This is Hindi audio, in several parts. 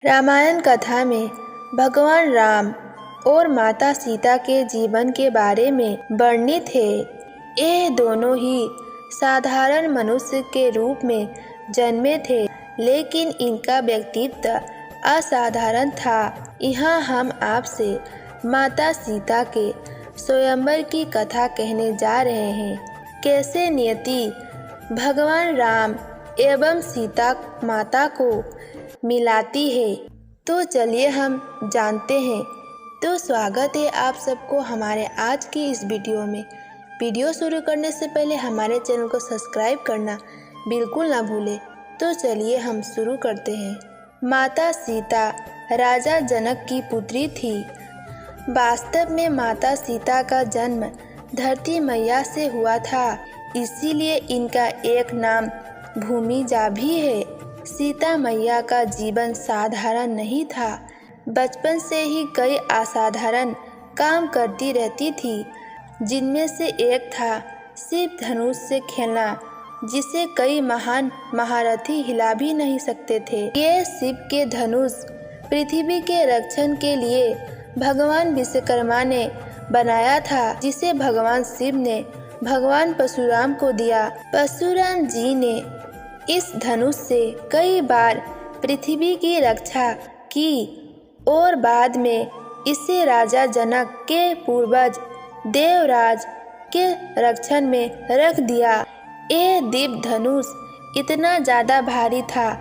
रामायण कथा में भगवान राम और माता सीता के जीवन के बारे में वर्णित है। ये दोनों ही साधारण मनुष्य के रूप में जन्मे थे, लेकिन इनका व्यक्तित्व असाधारण था। यहाँ हम आपसे माता सीता के स्वयंवर की कथा कहने जा रहे हैं। कैसे नियति भगवान राम एवं सीता माता को मिलाती है, तो चलिए हम जानते हैं। तो स्वागत है आप सबको हमारे आज की इस वीडियो में। वीडियो शुरू करने से पहले हमारे चैनल को सब्सक्राइब करना बिल्कुल ना भूलें। तो चलिए हम शुरू करते हैं। माता सीता राजा जनक की पुत्री थी। वास्तव में माता सीता का जन्म धरती मैया से हुआ था, इसीलिए इनका एक नाम भूमिजा भी है। सीता मैया का जीवन साधारण नहीं था। बचपन से ही कई असाधारण काम करती रहती थी, जिनमें से एक था शिव धनुष से खेलना, जिसे कई महान महारथी हिला भी नहीं सकते थे। ये शिव के धनुष पृथ्वी के रक्षण के लिए भगवान विश्वकर्मा ने बनाया था, जिसे भगवान शिव ने भगवान परशुराम को दिया। परशुराम जी ने इस धनुष से कई बार पृथ्वी की रक्षा की और बाद में इसे राजा जनक के पूर्वज देवराज के रक्षण में रख दिया। ये दिव्य धनुष इतना ज़्यादा भारी था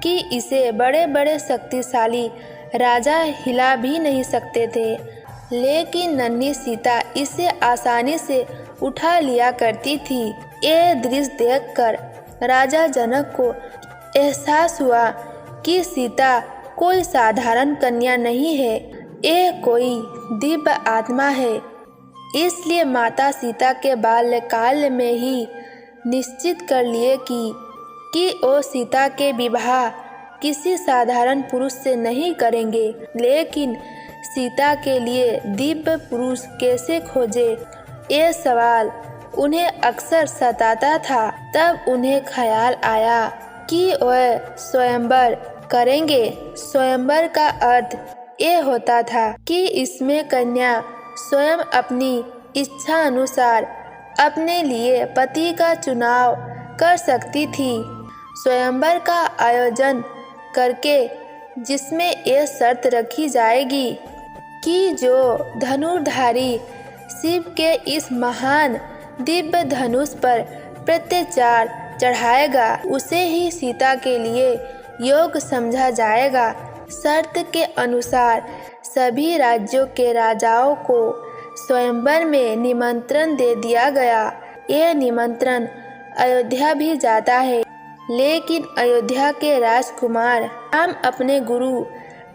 कि इसे बड़े बड़े शक्तिशाली राजा हिला भी नहीं सकते थे, लेकिन नन्ही सीता इसे आसानी से उठा लिया करती थी। ये दृश्य देखकर राजा जनक को एहसास हुआ कि सीता कोई साधारण कन्या नहीं है, ये कोई दिव्य आत्मा है। इसलिए माता सीता के बाल्यकाल में ही निश्चित कर लिए कि वो सीता के विवाह किसी साधारण पुरुष से नहीं करेंगे। लेकिन सीता के लिए दिव्य पुरुष कैसे खोजे, ये सवाल उन्हें अक्सर सताता था। तब उन्हें ख्याल आया कि वह स्वयंवर करेंगे। स्वयंवर का अर्थ ये होता था कि इसमें कन्या स्वयं अपनी इच्छा अनुसार अपने लिए पति का चुनाव कर सकती थी। स्वयंवर का आयोजन करके जिसमें ये शर्त रखी जाएगी कि जो धनुर्धारी शिव के इस महान दिव्य धनुष पर प्रत्याचार चढ़ाएगा, उसे ही सीता के लिए योग्य समझा जाएगा। शर्त के अनुसार सभी राज्यों के राजाओं को स्वयंवर में निमंत्रण दे दिया गया। यह निमंत्रण अयोध्या भी जाता है, लेकिन अयोध्या के राजकुमार राम अपने गुरु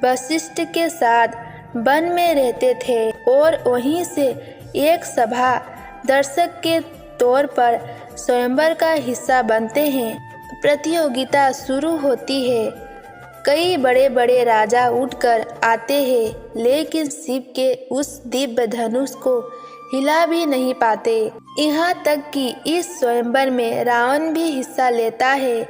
वशिष्ठ के साथ वन में रहते थे और वहीं से एक सभा दर्शक के तौर पर स्वयंवर का हिस्सा बनते हैं। प्रतियोगिता शुरू होती है। कई बड़े बड़े राजा उठकर आते हैं, लेकिन शिव के उस दिव्य धनुष को हिला भी नहीं पाते। यहाँ तक कि इस स्वयंवर में रावण भी हिस्सा लेता है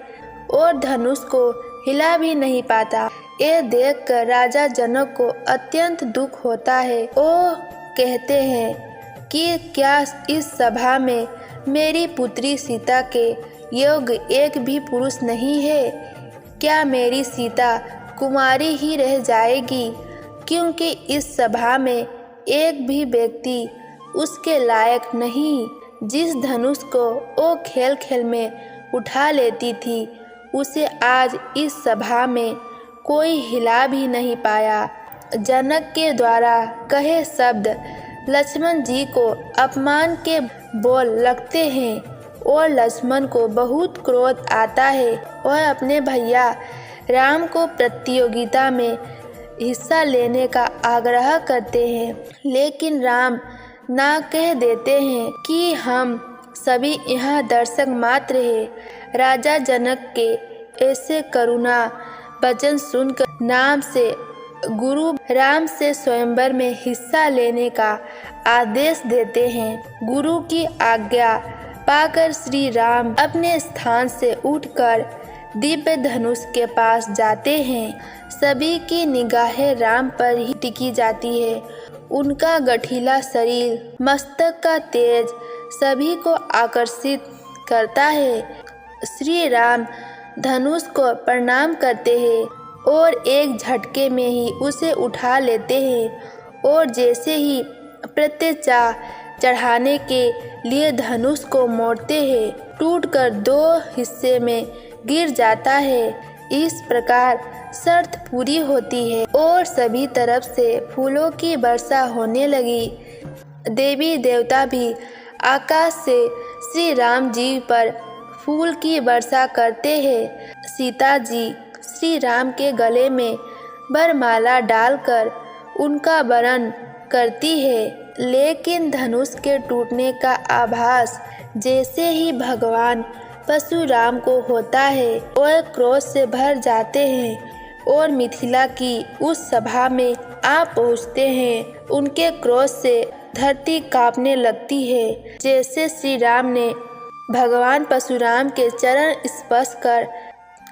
और धनुष को हिला भी नहीं पाता। ये देखकर राजा जनक को अत्यंत दुख होता है। वो कहते हैं कि क्या इस सभा में मेरी पुत्री सीता के योग्य एक भी पुरुष नहीं है? क्या मेरी सीता कुमारी ही रह जाएगी? क्योंकि इस सभा में एक भी व्यक्ति उसके लायक नहीं। जिस धनुष को वो खेल खेल में उठा लेती थी, उसे आज इस सभा में कोई हिला भी नहीं पाया। जनक के द्वारा कहे शब्द लक्ष्मण जी को अपमान के बोल लगते हैं और लक्ष्मण को बहुत क्रोध आता है। वह अपने भैया राम को प्रतियोगिता में हिस्सा लेने का आग्रह करते हैं, लेकिन राम ना कह देते हैं कि हम सभी यहाँ दर्शक मात्र हैं। राजा जनक के ऐसे करुणा वचन सुनकर नाम से गुरु राम से स्वयंवर में हिस्सा लेने का आदेश देते हैं। गुरु की आज्ञा पाकर श्री राम अपने स्थान से उठकर दिव्य धनुष के पास जाते हैं। सभी की निगाहें राम पर ही टिकी जाती है। उनका गठीला शरीर, मस्तक का तेज सभी को आकर्षित करता है। श्री राम धनुष को प्रणाम करते हैं और एक झटके में ही उसे उठा लेते हैं और जैसे ही प्रत्येचा चढ़ाने के लिए धनुष को मोड़ते हैं, टूटकर 2 हिस्से में गिर जाता है। इस प्रकार शर्त पूरी होती है और सभी तरफ से फूलों की वर्षा होने लगी। देवी देवता भी आकाश से श्री राम जी पर फूल की वर्षा करते हैं। सीता जी श्री राम के गले में वरमाला डालकर उनका वरण करती है, लेकिन धनुष के टूटने का आभास जैसे ही भगवान परशुराम को होता है और क्रोध से भर जाते हैं और मिथिला की उस सभा में आ पहुँचते हैं। उनके क्रोध से धरती कांपने लगती है। जैसे श्री राम ने भगवान परशुराम के चरण स्पर्श कर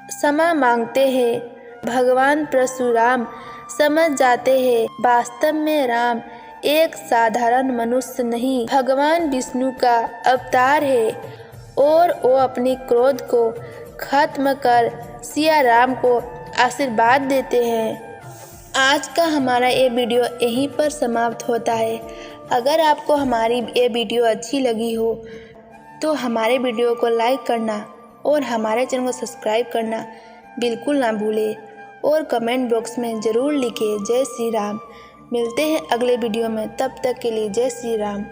क्षमा मांगते हैं, भगवान परशुराम समझ जाते हैं वास्तव में राम एक साधारण मनुष्य नहीं, भगवान विष्णु का अवतार है और वो अपनी क्रोध को खत्म कर सिया राम को आशीर्वाद देते हैं। आज का हमारा ये वीडियो यहीं पर समाप्त होता है। अगर आपको हमारी ये वीडियो अच्छी लगी हो तो हमारे वीडियो को लाइक करना और हमारे चैनल को सब्सक्राइब करना बिल्कुल ना भूलें और कमेंट बॉक्स में ज़रूर लिखें जय श्री राम। मिलते हैं अगले वीडियो में, तब तक के लिए जय श्री राम।